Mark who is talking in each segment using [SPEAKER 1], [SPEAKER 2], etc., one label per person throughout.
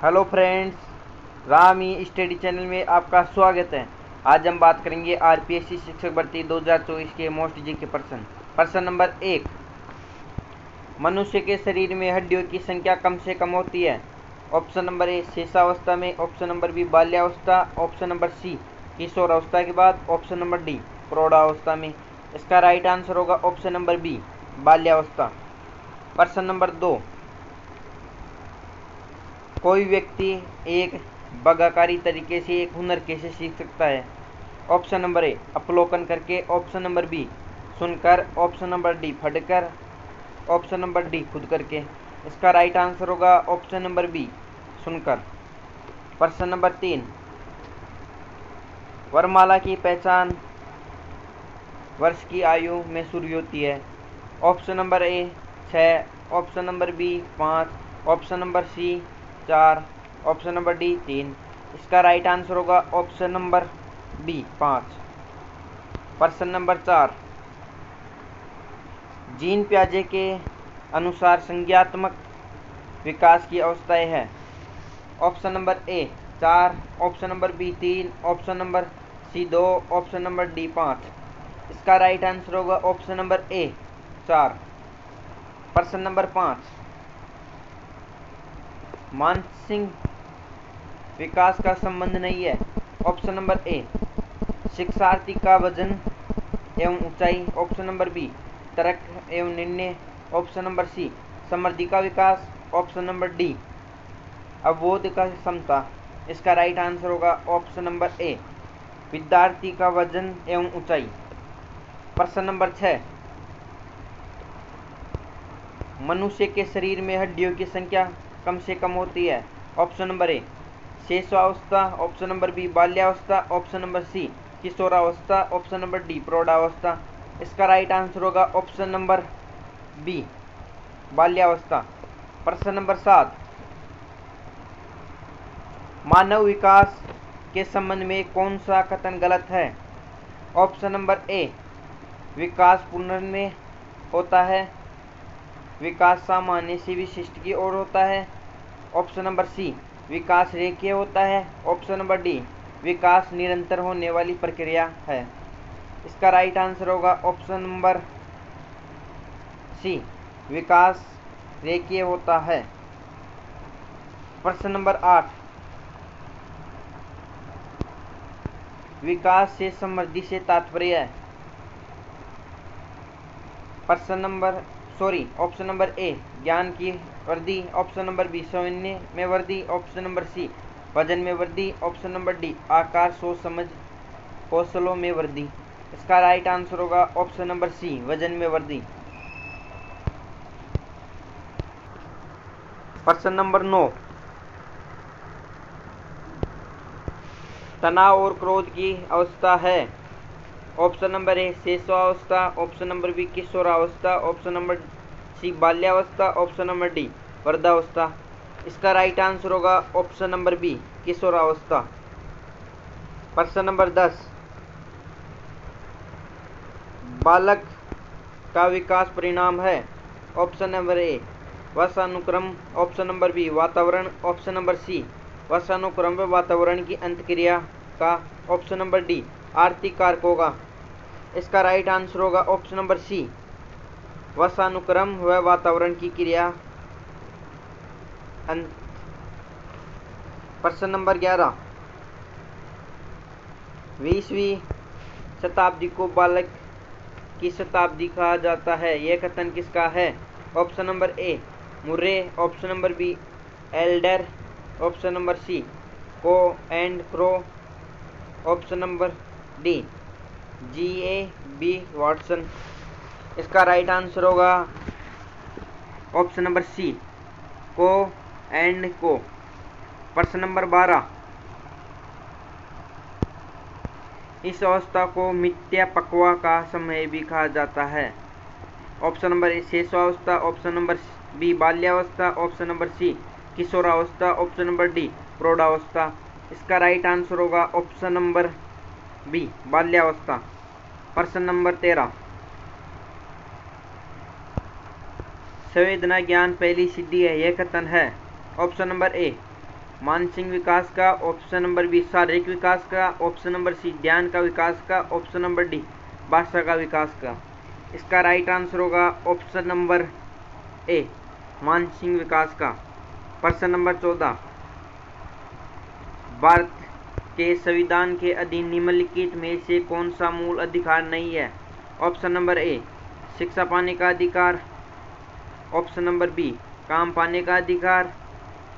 [SPEAKER 1] Hello friends, Rami study channel में आपका स्वागत है। आज हम बात करेंगे आरपीएससी शिक्षक भर्ती 2024 के मोस्ट जी के प्रश्न नंबर 1। मनुष्य के शरीर में हड्डियों की संख्या कम से कम होती है। ऑप्शन नंबर ए शेषावस्था में, ऑप्शन नंबर बी बाल्यावस्था, ऑप्शन नंबर सी किशोरावस्था के बाद, ऑप्शन नंबर डी प्रौढ़ावस्था में। इसका राइट आंसर होगा ऑप्शन नंबर बी बाल्यावस्था। प्रश्न नंबर 2। कोई व्यक्ति एक बगाकारी तरीके से एक हुनर कैसे सीख सकता है। ऑप्शन नंबर ए अवलोकन करके, ऑप्शन नंबर बी सुनकर, ऑप्शन नंबर डी पढ़कर, ऑप्शन नंबर डी खुद करके। इसका राइट आंसर होगा ऑप्शन नंबर बी सुनकर। प्रश्न नंबर 3। वरमाला की पहचान वर्ष की आयु में शुरू होती है। Option number A 6, option number B 5, option number C 4, option number D 3। इसका राइट आंसर होगा ऑप्शन नंबर बी 5। प्रश्न नंबर 4। जीन पियाजे के अनुसार संज्ञात्मक विकास की अवस्थाएं हैं। Option number A 4, option number B 3, option number C 2, option number D 5। इसका right answer होगा ऑप्शन नंबर ए 4। प्रश्न नंबर 5। मानसिक विकास का संबंध नहीं है। ऑप्शन नंबर ए शिक्षार्थी का वजन एवं ऊंचाई, ऑप्शन नंबर बी तर्क एवं निर्णय, ऑप्शन नंबर सी समृद्धि का विकास, ऑप्शन नंबर डी अवबोध का क्षमता। इसका राइट आंसर होगा ऑप्शन नंबर ए विद्यार्थी का वजन एवं ऊंचाई। प्रश्न नंबर 6। मनुष्य के शरीर में हड्डियों की संख्या कम से कम होती है। ऑप्शन नंबर ए शेषावस्था, ऑप्शन नंबर बी बाल्यावस्था, ऑप्शन नंबर सी किशोरावस्था, ऑप्शन नंबर डी प्रौढ़ावस्था। इसका राइट आंसर होगा ऑप्शन नंबर बी बाल्यावस्था। प्रश्न नंबर 7। मानव विकास के संबंध में कौन सा कथन गलत है। ऑप्शन नंबर ए विकास पुनर्जन्म में होता है, विकास सामान्य से विशिष्ट की ओर होता है, ऑप्शन नंबर सी विकास रेखीय होता है, ऑप्शन नंबर डी विकास निरंतर होने वाली प्रक्रिया है। इसका राइट आंसर होगा ऑप्शन नंबर सी विकास रेखीय होता है। प्रश्न नंबर 8। विकास से समृद्धि से तात्पर्य है। ऑप्शन नंबर ए ज्ञान की वृद्धि, ऑप्शन नंबर बी सौम्य में वृद्धि, ऑप्शन नंबर सी वजन में वृद्धि, ऑप्शन नंबर डी आकार सोच समझ कौशलों में वृद्धि। इसका राइट आंसर होगा ऑप्शन नंबर सी वजन में वृद्धि। प्रश्न नंबर 9। तनाव और क्रोध की अवस्था है। ऑप्शन नंबर ए शेषावस्था, ऑप्शन नंबर बी किशोरावस्था, ऑप्शन नंबर सी बाल्यावस्था, ऑप्शन नंबर डी वृद्धावस्था। इसका राइट आंसर होगा ऑप्शन नंबर बी किशोरावस्था। प्रश्न नंबर 10। बालक का विकास परिणाम है। ऑप्शन नंबर ए वंशानुक्रम, ऑप्शन नंबर बी वातावरण, ऑप्शन नंबर सी वंशानुक्रम व वातावरण की अंतक्रिया का, ऑप्शन नंबर डी आर्थिक कारकों का। इसका राइट आंसर होगा ऑप्शन नंबर सी वंशानुक्रम व वातावरण की क्रिया। प्रश्न नंबर 11। 20वीं शताब्दी को बालक की शताब्दी कहा जाता है। यह कथन किसका है। Option number A Murray, option number B Elder, option number C Crow and Crow, option number D G.A.B. Watson. इसका राइट आंसर होगा option number C Crow and को। प्रश्न नंबर 12। इस अवस्था को मिथ्या पक्वा का समय भी कहा जाता है। ऑप्शन नंबर ए शेषावस्था, ऑप्शन नंबर बी बाल्यावस्था, ऑप्शन नंबर सी किशोरावस्था, ऑप्शन नंबर डी प्रौढ़ावस्था। इसका राइट आंसर होगा ऑप्शन नंबर बी बाल्यावस्था। प्रश्न नंबर 13। संवेदना ज्ञान पहली सिद्धि है। यह कथन है। ऑप्शन नंबर ए मानसिक विकास का, ऑप्शन नंबर बी शारीरिक विकास का, ऑप्शन नंबर सी ध्यान का विकास का, ऑप्शन नंबर डी भाषा का विकास का। इसका राइट आंसर होगा ऑप्शन नंबर ए मानसिक विकास का। प्रश्न नंबर 14, भारत के संविधान के अधीन निम्नलिखित में से कौन सा मूल अधिकार नहीं है? ऑप्शन नंबर ए शिक्षा पाने का अधिकार, ऑप्शन नंबर बी काम पाने का अधिकार,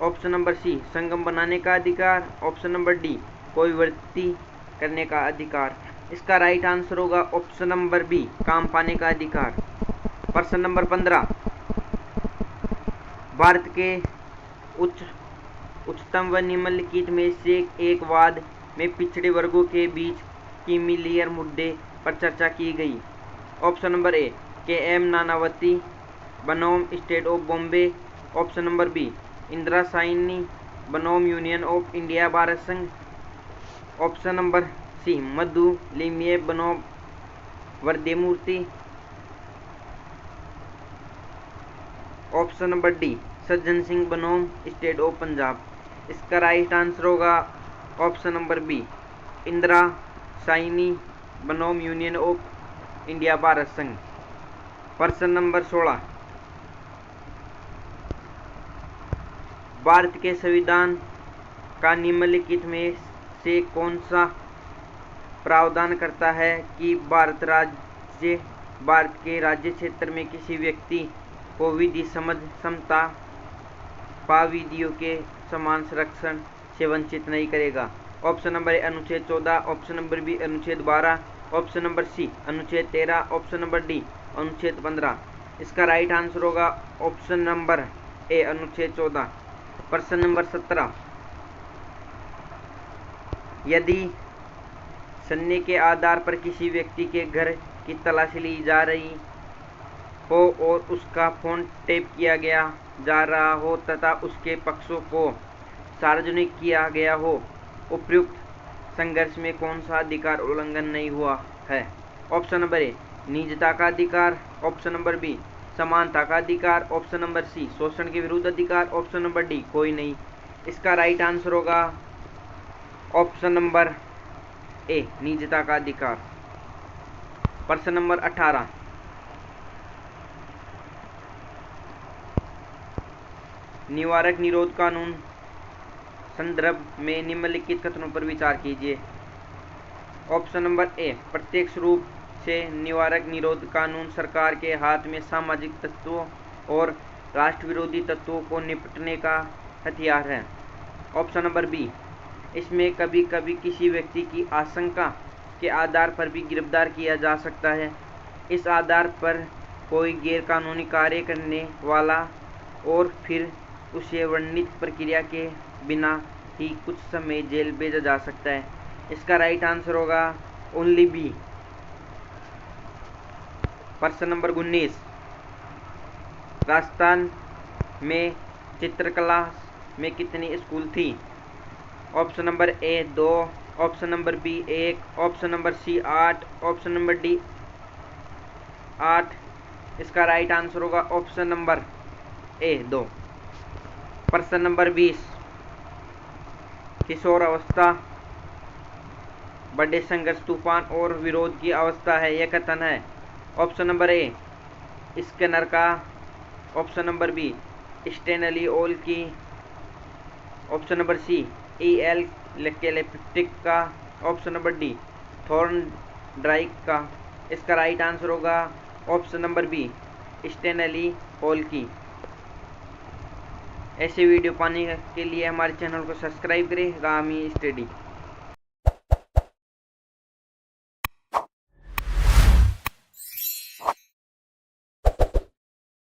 [SPEAKER 1] ऑप्शन नंबर सी संगम बनाने का अधिकार, ऑप्शन नंबर डी कोई वृत्ति करने का अधिकार। इसका राइट आंसर होगा ऑप्शन नंबर बी काम पाने का अधिकार। प्रश्न नंबर 15, भारत के उच्चतम व निम्नलिखित में से एक वाद में पिछड़े वर्गों के बीच क्रीमिलेयर मुद्दे पर चर्चा की गई। ऑप्शन नंबर ए के एम नानावती बनाम state of Bombay, option number B Indira Sawhney बनाम यूनियन ऑफ इंडिया भारत संघ, ऑप्शन नंबर सी मधु लिमिये बनाम वर्देमूर्ति, option number D Sajjan Singh बनाम स्टेट ऑफ पंजाब। इसका राइट आंसर होगा option number B Indira Sawhney बनाम यूनियन ऑफ इंडिया भारत संघ। प्रश्न नंबर 16, भारत के संविधान का निम्नलिखित में से कौन सा प्रावधान करता है कि भारत के राज्य क्षेत्र में किसी व्यक्ति को विधि समझ समता पाविधियों के समान संरक्षण से वंचित नहीं करेगा? ऑप्शन नंबर ए अनुच्छेद 14, ऑप्शन नंबर बी अनुच्छेद 12, ऑप्शन नंबर सी अनुच्छेद 13, ऑप्शन नंबर डी अनुच्छेद 15। इसका राइट आंसर होगा ऑप्शन नंबर ए अनुच्छेद 14। प्रश्न नंबर 17, यदि सन्ने के आधार पर किसी व्यक्ति के घर की तलाशी ली जा रही हो और उसका फोन टेप किया गया जा रहा हो तथा उसके पक्षों को सार्वजनिक किया गया हो, उपयुक्त संघर्ष में कौन सा अधिकार उल्लंघन नहीं हुआ है? ऑप्शन नंबर ए निजता का अधिकार, ऑप्शन नंबर बी समानता का अधिकार, ऑप्शन नंबर सी शोषण के विरुद्ध अधिकार, ऑप्शन नंबर डी कोई नहीं। इसका राइट आंसर होगा ऑप्शन नंबर ए निजता का अधिकार। प्रश्न नंबर 18, निवारक निरोध कानून संदर्भ में निम्नलिखित कथनों पर विचार कीजिए। ऑप्शन नंबर ए प्रत्यक्ष रूप से निवारक निरोध कानून सरकार के हाथ में सामाजिक तत्वों और राष्ट्र विरोधी तत्वों को निपटने का हथियार है। ऑप्शन नंबर बी इसमें कभी कभी किसी व्यक्ति की आशंका के आधार पर भी गिरफ्तार किया जा सकता है। इस आधार पर कोई गैरकानूनी कार्य करने वाला और फिर उसे वर्णित प्रक्रिया के बिना ही कुछ समय जेल भेजा जा सकता है। इसका राइट आंसर होगा ओनली बी। प्रश्न नंबर 19, राजस्थान में चित्रकला में कितनी स्कूल थी? Option number A 2, option number B 1, option number C 8, option number D 8। इसका राइट आंसर होगा ऑप्शन नंबर ए 2। प्रश्न नंबर 20, किशोर अवस्था बड़े संघर्ष तूफान और विरोध की अवस्था है, यह कथन है। ऑप्शन नंबर ए स्किनर का, ऑप्शन नंबर बी स्टेनली ओल की, ऑप्शन नंबर सी E.L. लेप्टिक का, ऑप्शन नंबर डी थॉर्नडाइक का। इसका राइट आंसर होगा ऑप्शन नंबर बी स्टेनली ओल की। ऐसे वीडियो पाने के लिए हमारे चैनल को सब्सक्राइब करें। रामी स्टडी।